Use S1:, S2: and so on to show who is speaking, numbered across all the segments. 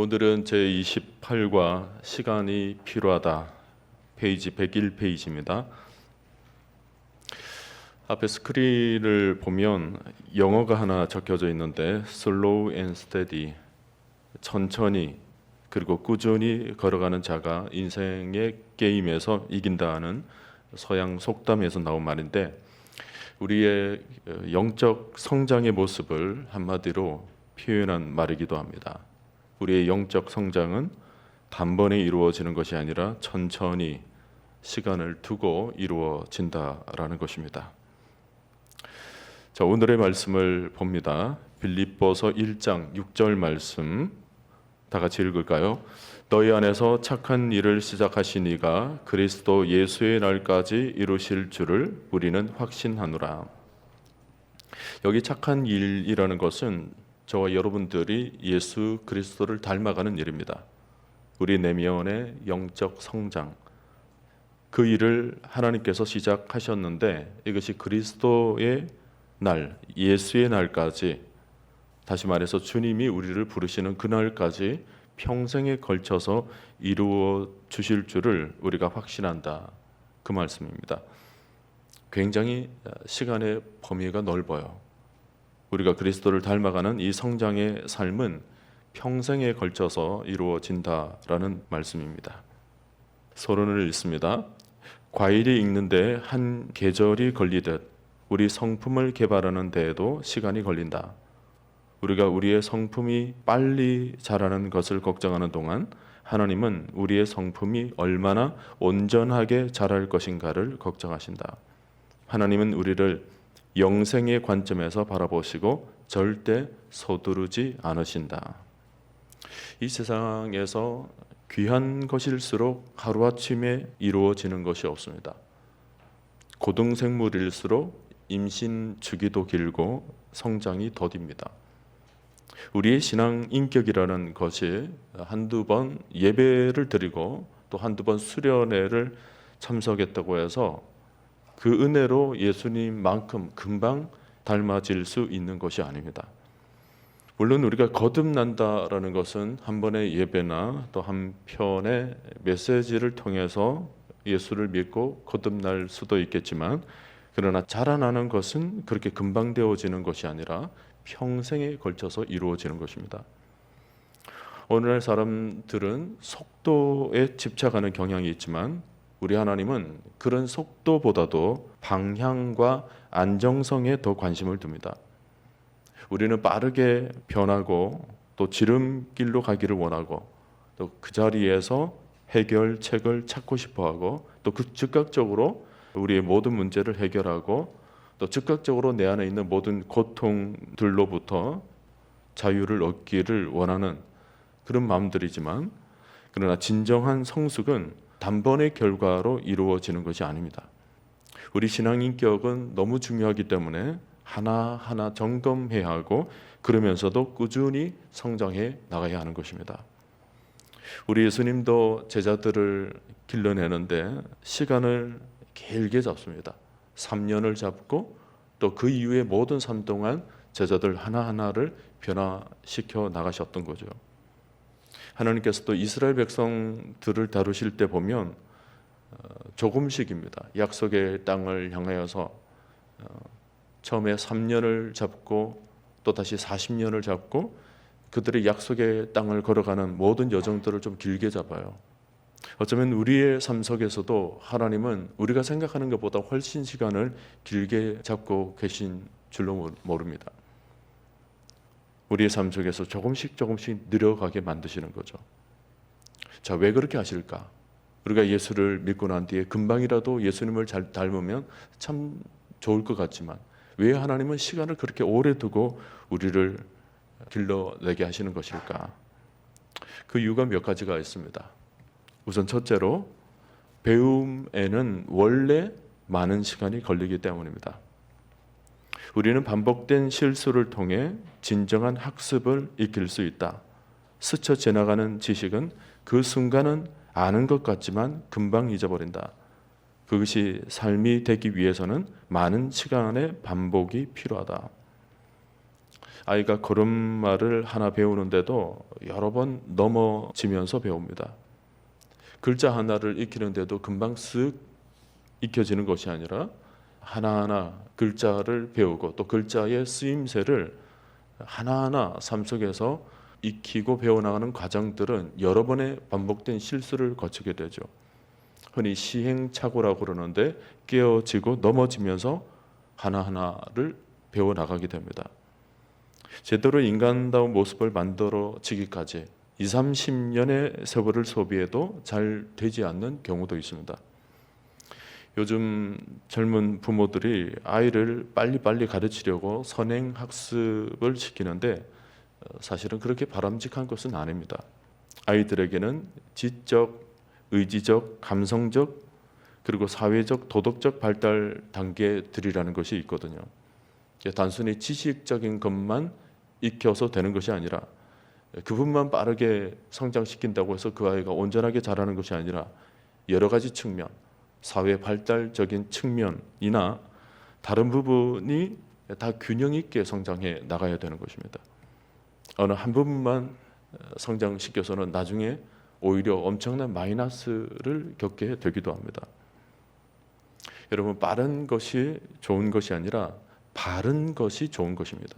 S1: 오늘은 제28과 시간이 필요하다 페이지 101페이지입니다. 앞에 스크린을 보면 영어가 하나 적혀져 있는데 Slow and steady, 천천히 그리고 꾸준히 걸어가는 자가 인생의 게임에서 이긴다는 서양 속담에서 나온 말인데, 우리의 영적 성장의 모습을 한마디로 표현한 말이기도 합니다. 우리의 영적 성장은 단번에 이루어지는 것이 아니라 천천히 시간을 두고 이루어진다라는 것입니다. 자, 오늘의 말씀을 봅니다. 빌립보서 1장 6절 말씀 다 같이 읽을까요? 너희 안에서 착한 일을 시작하신 이가 그리스도 예수의 날까지 이루실 줄을 우리는 확신하노라. 여기 착한 일이라는 것은 저와 여러분들이 예수 그리스도를 닮아가는 일입니다. 우리 내면의 영적 성장, 그 일을 하나님께서 시작하셨는데 이것이 그리스도의 날, 예수의 날까지, 다시 말해서 주님이 우리를 부르시는 그날까지 평생에 걸쳐서 이루어 주실 줄을 우리가 확신한다, 그 말씀입니다. 굉장히 시간의 범위가 넓어요. 우리가 그리스도를 닮아가는 이 성장의 삶은 평생에 걸쳐서 이루어진다라는 말씀입니다. 서론을 읽습니다. 과일이 익는데 한 계절이 걸리듯 우리 성품을 개발하는 데에도 시간이 걸린다. 우리가 우리의 성품이 빨리 자라는 것을 걱정하는 동안 하나님은 우리의 성품이 얼마나 온전하게 자랄 것인가를 걱정하신다. 하나님은 우리를 영생의 관점에서 바라보시고 절대 서두르지 않으신다. 이 세상에서 귀한 것일수록 하루아침에 이루어지는 것이 없습니다. 고등생물일수록 임신 주기도 길고 성장이 더딥니다. 우리의 신앙 인격이라는 것이 한두 번 예배를 드리고 또 한두 번 수련회를 참석했다고 해서 그 은혜로 예수님만큼 금방 닮아질 수 있는 것이 아닙니다. 물론 우리가 거듭난다라는 것은 한 번의 예배나 또 한 편의 메시지를 통해서 예수를 믿고 거듭날 수도 있겠지만, 그러나 자라나는 것은 그렇게 금방 되어지는 것이 아니라 평생에 걸쳐서 이루어지는 것입니다. 오늘날 사람들은 속도에 집착하는 경향이 있지만 우리 하나님은 그런 속도보다도 방향과 안정성에 더 관심을 둡니다. 우리는 빠르게 변하고 또 지름길로 가기를 원하고 또 그 자리에서 해결책을 찾고 싶어하고 또 그 즉각적으로 우리의 모든 문제를 해결하고 또 즉각적으로 내 안에 있는 모든 고통들로부터 자유를 얻기를 원하는 그런 마음들이지만, 그러나 진정한 성숙은 단번의 결과로 이루어지는 것이 아닙니다. 우리 신앙 인격은 너무 중요하기 때문에 하나하나 점검해야 하고 그러면서도 꾸준히 성장해 나가야 하는 것입니다. 우리 예수님도 제자들을 길러내는데 시간을 길게 잡습니다. 3년을 잡고 또 그 이후에 모든 삶 동안 제자들 하나하나를 변화시켜 나가셨던 거죠. 하나님께서도 이스라엘 백성들을 다루실 때 보면 조금씩입니다. 약속의 땅을 향하여서 처음에 3년을 잡고 또 다시 40년을 잡고 그들의 약속의 땅을 걸어가는 모든 여정들을 좀 길게 잡아요. 어쩌면 우리의 삶 속에서도 하나님은 우리가 생각하는 것보다 훨씬 시간을 길게 잡고 계신 줄로 모릅니다. 우리의 삶 속에서 조금씩 늘어가게 만드시는 거죠. 자, 왜 그렇게 하실까? 우리가 예수를 믿고 난 뒤에 금방이라도 예수님을 잘 닮으면 참 좋을 것 같지만 왜 하나님은 시간을 그렇게 오래 두고 우리를 길러내게 하시는 것일까? 그 이유가 몇 가지가 있습니다. 우선 첫째로 배움에는 원래 많은 시간이 걸리기 때문입니다. 우리는 반복된 실수를 통해 진정한 학습을 익힐 수 있다. 스쳐 지나가는 지식은 그 순간은 아는 것 같지만 금방 잊어버린다. 그것이 삶이 되기 위해서는 많은 시간의 반복이 필요하다. 아이가 걸음마를 하나 배우는데도 여러 번 넘어지면서 배웁니다. 글자 하나를 익히는데도 금방 쓱 익혀지는 것이 아니라 하나하나 글자를 배우고 또 글자의 쓰임새를 하나하나 삶 속에서 익히고 배워나가는 과정들은 여러 번의 반복된 실수를 거치게 되죠. 흔히 시행착오라고 그러는데 깨어지고 넘어지면서 하나하나를 배워나가게 됩니다. 제대로 인간다운 모습을 만들어지기까지 20, 30년의 세월을 소비해도 잘 되지 않는 경우도 있습니다. 요즘 젊은 부모들이 아이를 빨리빨리 가르치려고 선행학습을 시키는데 사실은 그렇게 바람직한 것은 아닙니다. 아이들에게는 지적, 의지적, 감성적, 그리고 사회적, 도덕적 발달 단계들이라는 것이 있거든요. 단순히 지식적인 것만 익혀서 되는 것이 아니라 그분만 빠르게 성장시킨다고 해서 그 아이가 온전하게 자라는 것이 아니라 여러 가지 측면, 사회 발달적인 측면이나 다른 부분이 다 균형 있게 성장해 나가야 되는 것입니다. 어느 한 부분만 성장시켜서는 나중에 오히려 엄청난 마이너스를 겪게 되기도 합니다. 여러분, 빠른 것이 좋은 것이 아니라 바른 것이 좋은 것입니다.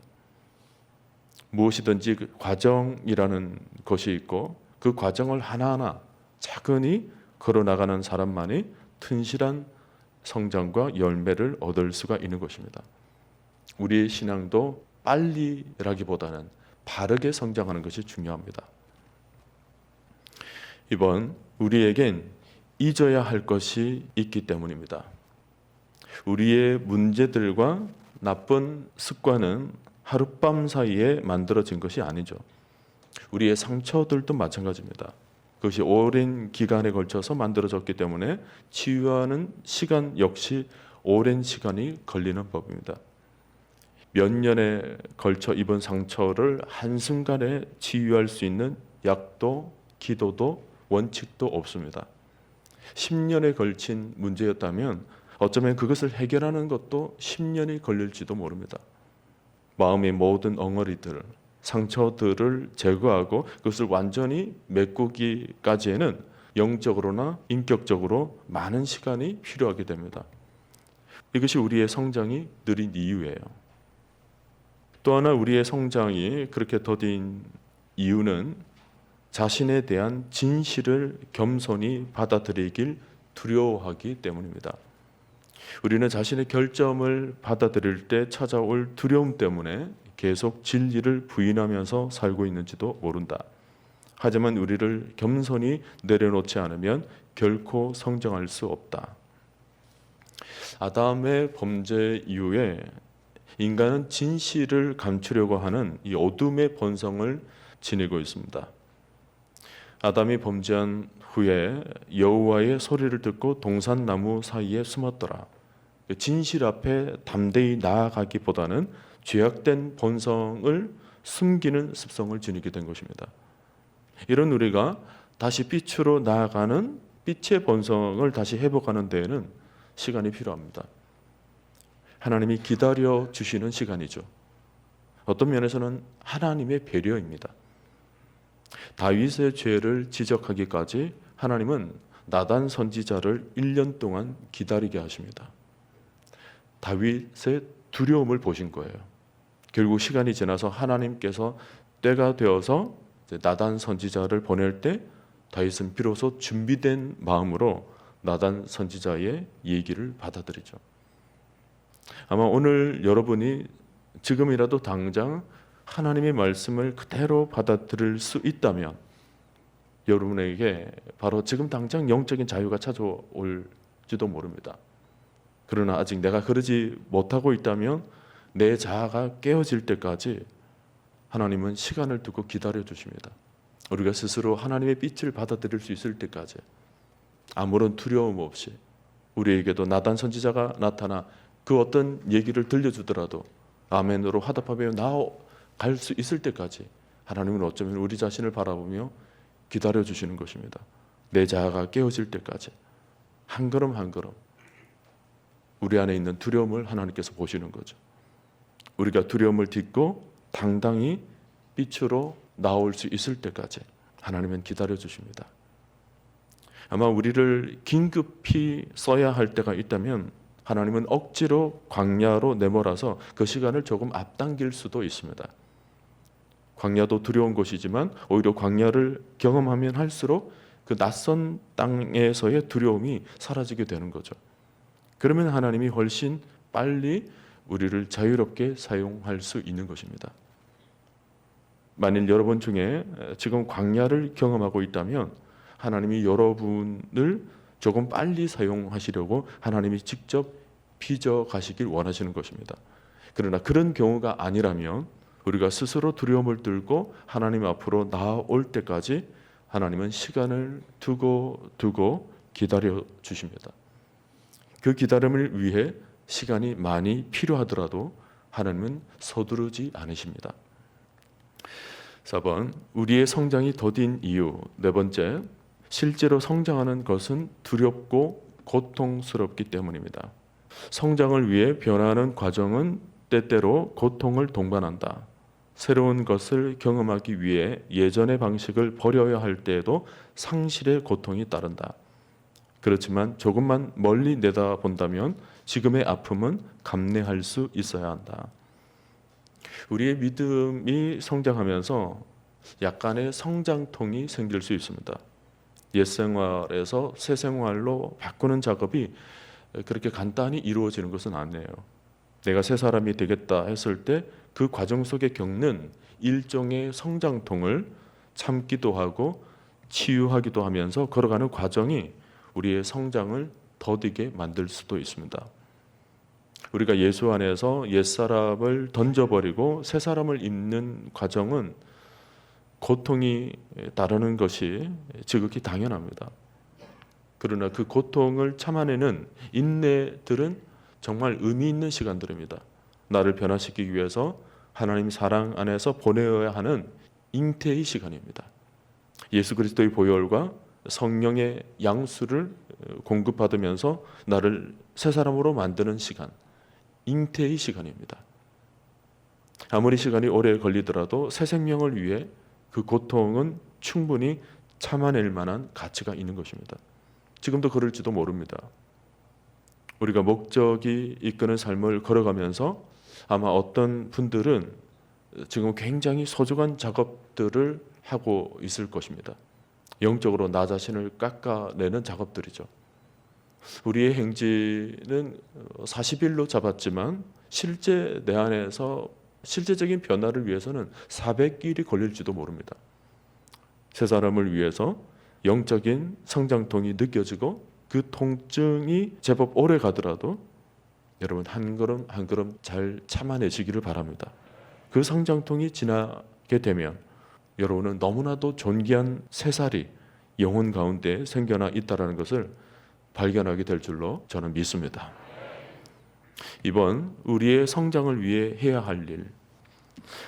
S1: 무엇이든지 그 과정이라는 것이 있고 그 과정을 하나하나 차근히 걸어나가는 사람만이 튼실한 성장과 열매를 얻을 수가 있는 것입니다. 우리의 신앙도 빨리라기보다는 바르게 성장하는 것이 중요합니다. 이번 우리에겐 잊어야 할 것이 있기 때문입니다. 우리의 문제들과 나쁜 습관은 하룻밤 사이에 만들어진 것이 아니죠. 우리의 상처들도 마찬가지입니다. 그것이 오랜 기간에 걸쳐서 만들어졌기 때문에 치유하는 시간 역시 오랜 시간이 걸리는 법입니다. 몇 년에 걸쳐 입은 상처를 한순간에 치유할 수 있는 약도 기도도 원칙도 없습니다. 10년에 걸친 문제였다면 어쩌면 그것을 해결하는 것도 10년이 걸릴지도 모릅니다. 마음의 모든 엉어리들, 상처들을 제거하고 그것을 완전히 메꾸기까지에는 영적으로나 인격적으로 많은 시간이 필요하게 됩니다. 이것이 우리의 성장이 느린 이유예요. 또 하나 우리의 성장이 그렇게 더딘 이유는 자신에 대한 진실을 겸손히 받아들이길 두려워하기 때문입니다. 우리는 자신의 결점을 받아들일 때 찾아올 두려움 때문에 계속 진리를 부인하면서 살고 있는지도 모른다. 하지만 우리를 겸손히 내려놓지 않으면 결코 성장할 수 없다. 아담의 범죄 이후에 인간은 진실을 감추려고 하는 이 어둠의 본성을 지니고 있습니다. 아담이 범죄한 후에 여호와의 소리를 듣고 동산나무 사이에 숨었더라. 진실 앞에 담대히 나아가기보다는 죄악된 본성을 숨기는 습성을 지니게 된 것입니다. 이런 우리가 다시 빛으로 나아가는 빛의 본성을 다시 회복하는 데에는 시간이 필요합니다. 하나님이 기다려 주시는 시간이죠. 어떤 면에서는 하나님의 배려입니다. 다윗의 죄를 지적하기까지 하나님은 나단 선지자를 1년 동안 기다리게 하십니다. 다윗의 두려움을 보신 거예요. 결국 시간이 지나서 하나님께서 때가 되어서 나단 선지자를 보낼 때 다윗은 비로소 준비된 마음으로 나단 선지자의 얘기를 받아들이죠. 아마 오늘 여러분이 지금이라도 당장 하나님의 말씀을 그대로 받아들일 수 있다면 여러분에게 바로 지금 당장 영적인 자유가 찾아올지도 모릅니다. 그러나 아직 내가 그러지 못하고 있다면 내 자아가 깨어질 때까지 하나님은 시간을 두고 기다려 주십니다. 우리가 스스로 하나님의 빛을 받아들일 수 있을 때까지 아무런 두려움 없이 우리에게도 나단 선지자가 나타나 그 어떤 얘기를 들려주더라도 아멘으로 화답하며 나아갈 수 있을 때까지 하나님은 어쩌면 우리 자신을 바라보며 기다려 주시는 것입니다. 내 자아가 깨어질 때까지 한 걸음 한 걸음 우리 안에 있는 두려움을 하나님께서 보시는 거죠. 우리가 두려움을 딛고 당당히 빛으로 나올 수 있을 때까지 하나님은 기다려 주십니다. 아마 우리를 긴급히 써야 할 때가 있다면 하나님은 억지로 광야로 내몰아서 그 시간을 조금 앞당길 수도 있습니다. 광야도 두려운 곳이지만 오히려 광야를 경험하면 할수록 그 낯선 땅에서의 두려움이 사라지게 되는 거죠. 그러면 하나님이 훨씬 빨리 우리를 자유롭게 사용할 수 있는 것입니다. 만일 여러분 중에 지금 광야를 경험하고 있다면 하나님이 여러분을 조금 빨리 사용하시려고 하나님이 직접 빚어 가시길 원하시는 것입니다. 그러나 그런 경우가 아니라면 우리가 스스로 두려움을 들고 하나님 앞으로 나아올 때까지 하나님은 시간을 두고 기다려 주십니다. 그 기다림을 위해 시간이 많이 필요하더라도 하나님은 서두르지 않으십니다. 4번, 우리의 성장이 더딘 이유. 네 번째, 실제로 성장하는 것은 두렵고 고통스럽기 때문입니다. 성장을 위해 변화하는 과정은 때때로 고통을 동반한다. 새로운 것을 경험하기 위해 예전의 방식을 버려야 할 때에도 상실의 고통이 따른다. 그렇지만 조금만 멀리 내다본다면 지금의 아픔은 감내할 수 있어야 한다. 우리의 믿음이 성장하면서 약간의 성장통이 생길 수 있습니다. 옛 생활에서 새 생활로 바꾸는 작업이 그렇게 간단히 이루어지는 것은 아니에요. 내가 새 사람이 되겠다 했을 때 그 과정 속에 겪는 일종의 성장통을 참기도 하고 치유하기도 하면서 걸어가는 과정이 우리의 성장을 더디게 만들 수도 있습니다. 우리가 예수 안에서 옛사람을 던져버리고 새 사람을 입는 과정은 고통이 따르는 것이 지극히 당연합니다. 그러나 그 고통을 참아내는 인내들은 정말 의미 있는 시간들입니다. 나를 변화시키기 위해서 하나님 사랑 안에서 보내어야 하는 잉태의 시간입니다. 예수 그리스도의 보혈과 성령의 양수를 공급받으면서 나를 새 사람으로 만드는 시간, 잉태의 시간입니다. 아무리 시간이 오래 걸리더라도 새 생명을 위해 그 고통은 충분히 참아낼 만한 가치가 있는 것입니다. 지금도 그럴지도 모릅니다. 우리가 목적이 이끄는 삶을 걸어가면서 아마 어떤 분들은 지금 굉장히 소중한 작업들을 하고 있을 것입니다. 영적으로 나 자신을 깎아내는 작업들이죠. 우리의 행진은 40일로 잡았지만 실제 내 안에서 실제적인 변화를 위해서는 400일이 걸릴지도 모릅니다. 새 사람을 위해서 영적인 성장통이 느껴지고 그 통증이 제법 오래 가더라도 여러분 한 걸음 한 걸음 잘 참아내시기를 바랍니다. 그 성장통이 지나게 되면 여러분은 너무나도 존귀한 새살이 영혼 가운데 생겨나 있다는 것을 발견하게 될 줄로 저는 믿습니다. 이번 우리의 성장을 위해 해야 할 일.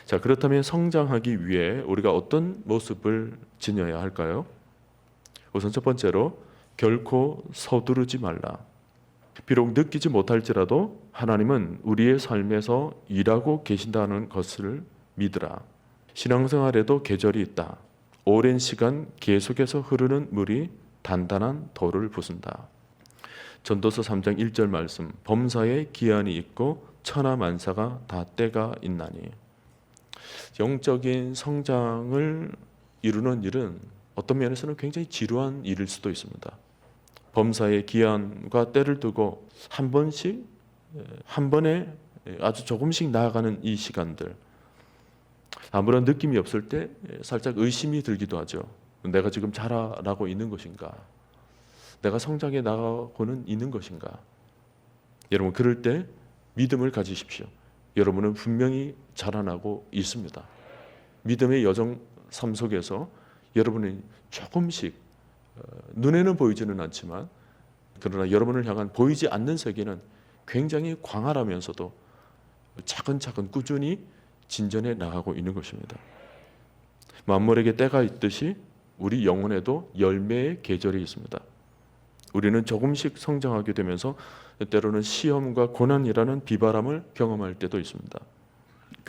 S1: 자, 그렇다면 성장하기 위해 우리가 어떤 모습을 지녀야 할까요? 우선 첫 번째로 결코 서두르지 말라. 비록 느끼지 못할지라도 하나님은 우리의 삶에서 일하고 계신다는 것을 믿으라. 신앙생활에도 계절이 있다. 오랜 시간 계속해서 흐르는 물이 단단한 돌을 부순다. 전도서 3장 1절 말씀. 범사에 기한이 있고 천하만사가 다 때가 있나니. 영적인 성장을 이루는 일은 어떤 면에서는 굉장히 지루한 일일 수도 있습니다. 범사의 기한과 때를 두고 한 번씩 한 번에 아주 조금씩 나아가는 이 시간들, 아무런 느낌이 없을 때 살짝 의심이 들기도 하죠. 내가 지금 자라나고 있는 것인가? 내가 성장해 나가고는 있는 것인가? 여러분 그럴 때 믿음을 가지십시오. 여러분은 분명히 자라나고 있습니다. 믿음의 여정 삶 속에서 여러분이 조금씩 눈에는 보이지는 않지만 그러나 여러분을 향한 보이지 않는 세계는 굉장히 광활하면서도 차근차근 꾸준히 진전해 나가고 있는 것입니다. 만물에게 때가 있듯이 우리 영혼에도 열매의 계절이 있습니다. 우리는 조금씩 성장하게 되면서 때로는 시험과 고난이라는 비바람을 경험할 때도 있습니다.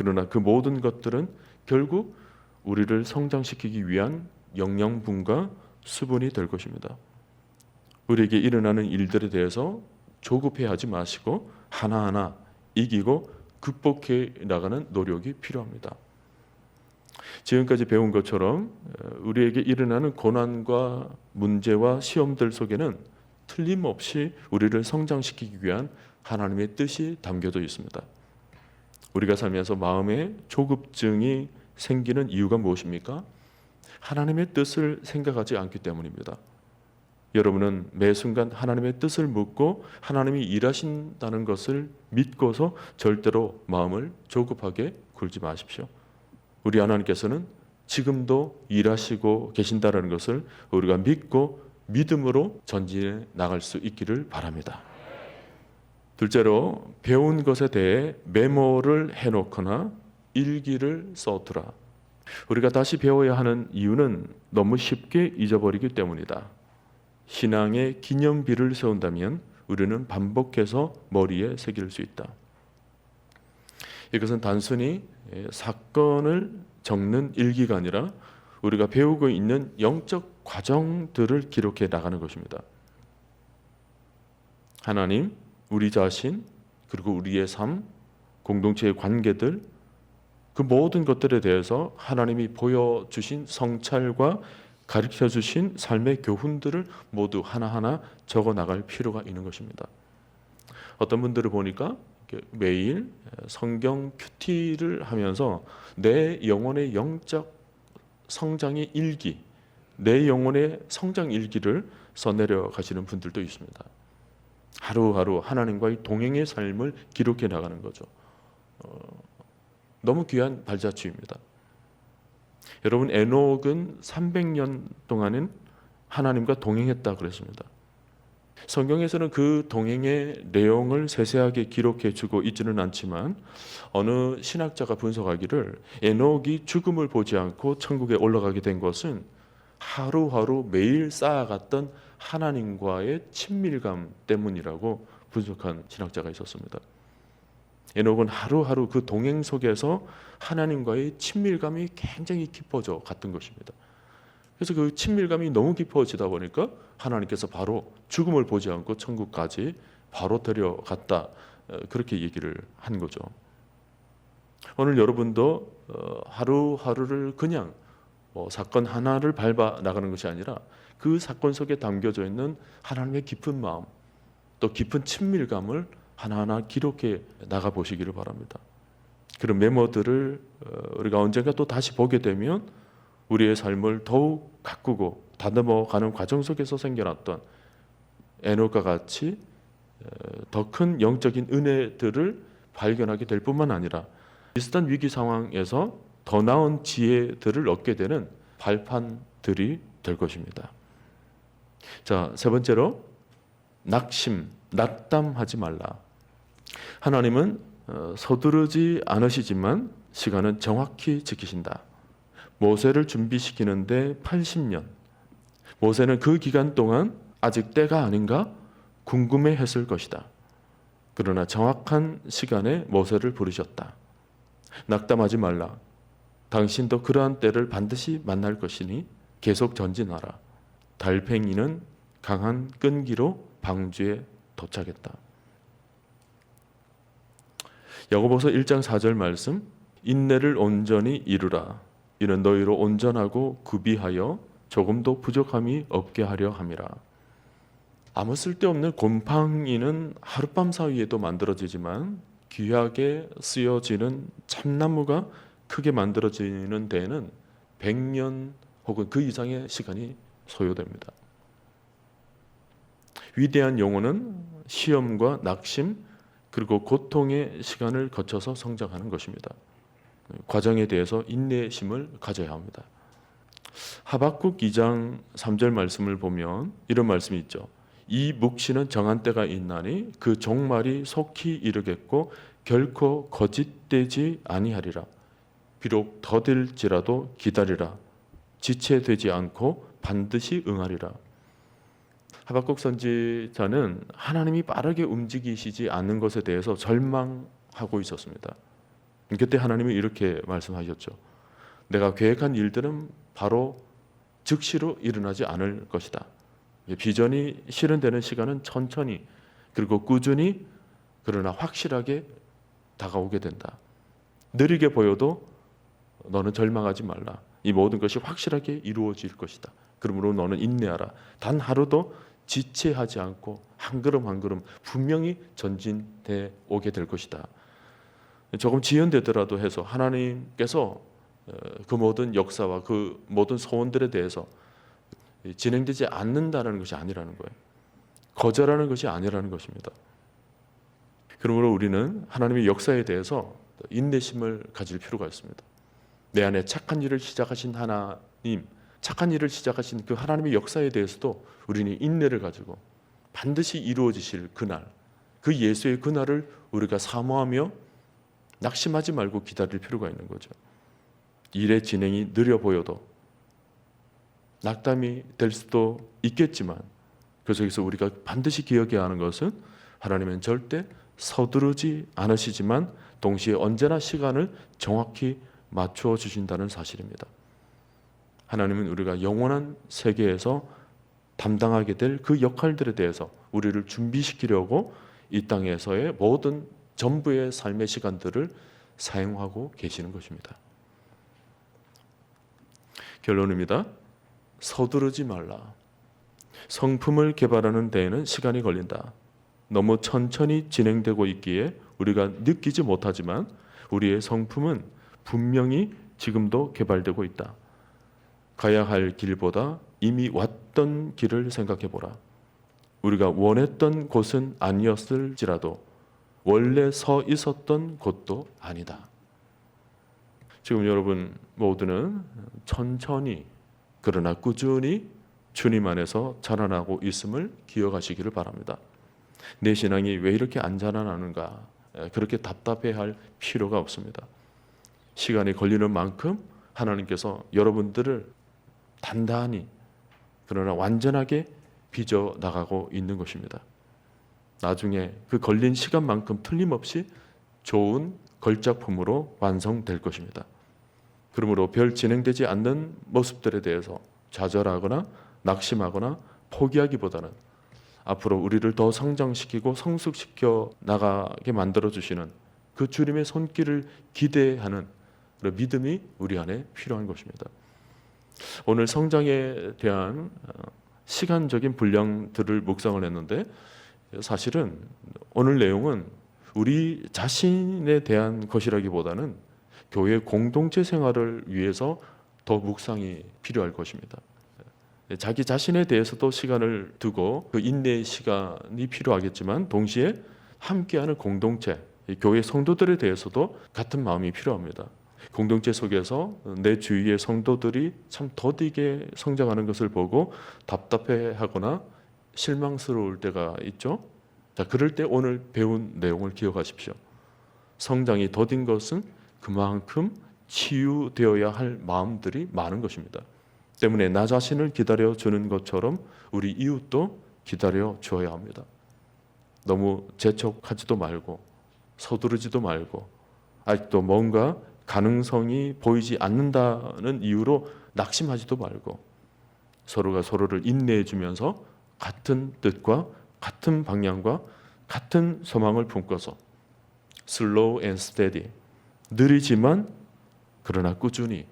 S1: 그러나 그 모든 것들은 결국 우리를 성장시키기 위한 영양분과 수분이 될 것입니다. 우리에게 일어나는 일들에 대해서 조급해하지 마시고 하나하나 이기고 극복해 나가는 노력이 필요합니다. 지금까지 배운 것처럼 우리에게 일어나는 고난과 문제와 시험들 속에는 틀림없이 우리를 성장시키기 위한 하나님의 뜻이 담겨져 있습니다. 우리가 살면서 마음에 조급증이 생기는 이유가 무엇입니까? 하나님의 뜻을 생각하지 않기 때문입니다. 여러분은 매 순간 하나님의 뜻을 묻고 하나님이 일하신다는 것을 믿고서 절대로 마음을 조급하게 굴지 마십시오. 우리 하나님께서는 지금도 일하시고 계신다는 것을 우리가 믿고 믿음으로 전진해 나갈 수 있기를 바랍니다. 둘째로 배운 것에 대해 메모를 해놓거나 일기를 써두라. 우리가 다시 배워야 하는 이유는 너무 쉽게 잊어버리기 때문이다. 신앙의 기념비를 세운다면 우리는 반복해서 머리에 새길 수 있다. 이것은 단순히 사건을 적는 일기가 아니라 우리가 배우고 있는 영적 과정들을 기록해 나가는 것입니다. 하나님, 우리 자신, 그리고 우리의 삶, 공동체의 관계들, 그 모든 것들에 대해서 하나님이 보여주신 성찰과 가르쳐주신 삶의 교훈들을 모두 하나하나 적어 나갈 필요가 있는 것입니다. 어떤 분들을 보니까 매일 성경 큐티를 하면서 내 영혼의 영적 성장의 일기, 내 영혼의 성장 일기를 써내려 가시는 분들도 있습니다. 하루하루 하나님과의 동행의 삶을 기록해 나가는 거죠. 너무 귀한 발자취입니다. 여러분, 에녹은 300년 동안은 하나님과 동행했다 그랬습니다. 성경에서는 그 동행의 내용을 세세하게 기록해 주고 있지는 않지만 어느 신학자가 분석하기를 에녹이 죽음을 보지 않고 천국에 올라가게 된 것은 하루하루 매일 쌓아갔던 하나님과의 친밀감 때문이라고 분석한 신학자가 있었습니다. 에녹은 하루하루 그 동행 속에서 하나님과의 친밀감이 굉장히 깊어져 갔던 것입니다. 그래서 그 친밀감이 너무 깊어지다 보니까 하나님께서 바로 죽음을 보지 않고 천국까지 바로 데려갔다, 그렇게 얘기를 한 거죠. 오늘 여러분도 하루하루를 그냥 사건 하나를 밟아 나가는 것이 아니라 그 사건 속에 담겨져 있는 하나님의 깊은 마음, 또 깊은 친밀감을 하나하나 기록해 나가 보시기를 바랍니다. 그런 메모들을 우리가 언젠가 또 다시 보게 되면 우리의 삶을 더욱 가꾸고 다듬어가는 과정 속에서 생겨났던 에녹과 같이 더 큰 영적인 은혜들을 발견하게 될 뿐만 아니라 비슷한 위기 상황에서 더 나은 지혜들을 얻게 되는 발판들이 될 것입니다. 자, 세 번째로 낙담하지 말라. 하나님은 서두르지 않으시지만 시간은 정확히 지키신다. 모세를 준비시키는데 80년. 모세는 그 기간 동안 아직 때가 아닌가 궁금해했을 것이다. 그러나 정확한 시간에 모세를 부르셨다. 낙담하지 말라. 당신도 그러한 때를 반드시 만날 것이니 계속 전진하라. 달팽이는 강한 끈기로 방주에 도착했다. 야고보서 1장 4절 말씀, 인내를 온전히 이루라. 이는 너희로 온전하고 구비하여 조금도 부족함이 없게 하려 함이라. 아무 쓸데없는 곰팡이는 하룻밤 사이에도 만들어지지만 귀하게 쓰여지는 참나무가 크게 만들어지는 데에는 100년 혹은 그 이상의 시간이 소요됩니다. 위대한 영혼은 시험과 낙심 그리고 고통의 시간을 거쳐서 성장하는 것입니다. 과정에 대해서 인내심을 가져야 합니다. 하박국 2장 3절 말씀을 보면 이런 말씀이 있죠. 이 묵시는 정한 때가 있나니 그 종말이 속히 이르겠고 결코 거짓되지 아니하리라. 비록 더딜지라도 기다리라. 지체되지 않고 반드시 응하리라. 하박국 선지자는 하나님이 빠르게 움직이시지 않는 것에 대해서 절망하고 있었습니다. 그때 하나님이 이렇게 말씀하셨죠. 내가 계획한 일들은 바로 즉시로 일어나지 않을 것이다. 비전이 실현되는 시간은 천천히 그리고 꾸준히 그러나 확실하게 다가오게 된다. 느리게 보여도 너는 절망하지 말라. 이 모든 것이 확실하게 이루어질 것이다. 그러므로 너는 인내하라. 단 하루도 지체하지 않고 한 걸음 한 걸음 분명히 전진돼 오게 될 것이다. 조금 지연되더라도 해서 하나님께서 그 모든 역사와 그 모든 소원들에 대해서 진행되지 않는다는 것이 아니라는 거예요. 거절하는 것이 아니라는 것입니다. 그러므로 우리는 하나님의 역사에 대해서 인내심을 가질 필요가 있습니다. 내 안에 착한 일을 시작하신 하나님, 착한 일을 시작하신 그 하나님의 역사에 대해서도 우리는 인내를 가지고 반드시 이루어지실 그날, 그 예수의 그날을 우리가 사모하며 낙심하지 말고 기다릴 필요가 있는 거죠. 일의 진행이 느려 보여도 낙담이 될 수도 있겠지만 그 속에서 우리가 반드시 기억해야 하는 것은 하나님은 절대 서두르지 않으시지만 동시에 언제나 시간을 정확히 맞추어 주신다는 사실입니다. 하나님은 우리가 영원한 세계에서 담당하게 될 그 역할들에 대해서 우리를 준비시키려고 이 땅에서의 모든 전부의 삶의 시간들을 사용하고 계시는 것입니다. 결론입니다. 서두르지 말라. 성품을 개발하는 데에는 시간이 걸린다. 너무 천천히 진행되고 있기에 우리가 느끼지 못하지만 우리의 성품은 분명히 지금도 개발되고 있다. 가야 할 길보다 이미 왔던 길을 생각해 보라. 우리가 원했던 곳은 아니었을지라도 원래 서 있었던 곳도 아니다. 지금 여러분 모두는 천천히 그러나 꾸준히 주님 안에서 자라나고 있음을 기억하시기를 바랍니다. 내 신앙이 왜 이렇게 안 자라나는가? 그렇게 답답해할 필요가 없습니다. 시간이 걸리는 만큼 하나님께서 여러분들을 단단히 그러나 완전하게 빚어 나가고 있는 것입니다. 나중에 그 걸린 시간만큼 틀림없이 좋은 걸작품으로 완성될 것입니다. 그러므로 별 진행되지 않는 모습들에 대해서 좌절하거나 낙심하거나 포기하기보다는 앞으로 우리를 더 성장시키고 성숙시켜 나가게 만들어주시는 그 주님의 손길을 기대하는 그런 믿음이 우리 안에 필요한 것입니다. 오늘 성장에 대한 시간적인 분량들을 묵상을 했는데 사실은 오늘 내용은 우리 자신에 대한 것이라기보다는 교회 공동체 생활을 위해서 더 묵상이 필요할 것입니다. 자기 자신에 대해서도 시간을 두고 그 인내의 시간이 필요하겠지만 동시에 함께하는 공동체, 교회 성도들에 대해서도 같은 마음이 필요합니다. 공동체 속에서 내 주위의 성도들이 참 더디게 성장하는 것을 보고 답답해하거나 실망스러울 때가 있죠. 자, 그럴 때 오늘 배운 내용을 기억하십시오. 성장이 더딘 것은 그만큼 치유되어야 할 마음들이 많은 것입니다. 때문에 나 자신을 기다려주는 것처럼 우리 이웃도 기다려줘야 합니다. 너무 재촉하지도 말고 서두르지도 말고 아직도 뭔가 가능성이 보이지 않는다는 이유로 낙심하지도 말고 서로가 서로를 인내해 주면서 같은 뜻과 같은 방향과 같은 소망을 품고서 slow and steady, 느리지만 그러나 꾸준히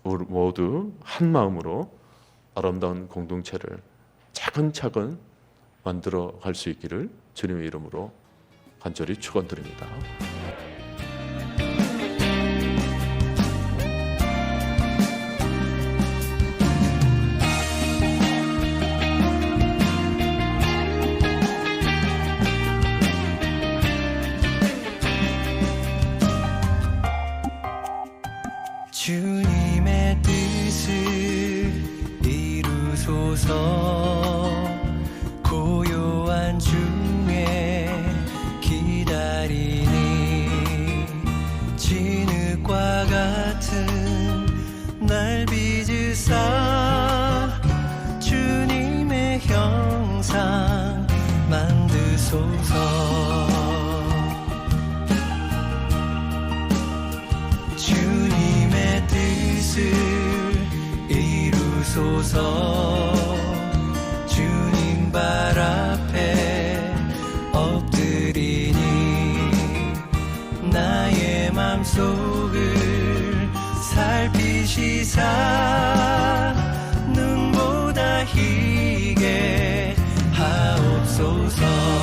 S1: 모두 한 마음으로 아름다운 공동체를 차근차근 만들어 갈 수 있기를 주님의 이름으로 간절히 축원드립니다.
S2: 주님의 뜻을 이루소서. 고요한 중에 기다리니 진흙과 같은 날 빚으사 주님의 형상 만드소서. 하옵소서. 주님 발 앞에 엎드리니 나의 맘속을 살피시사 눈보다 희게 하옵소서.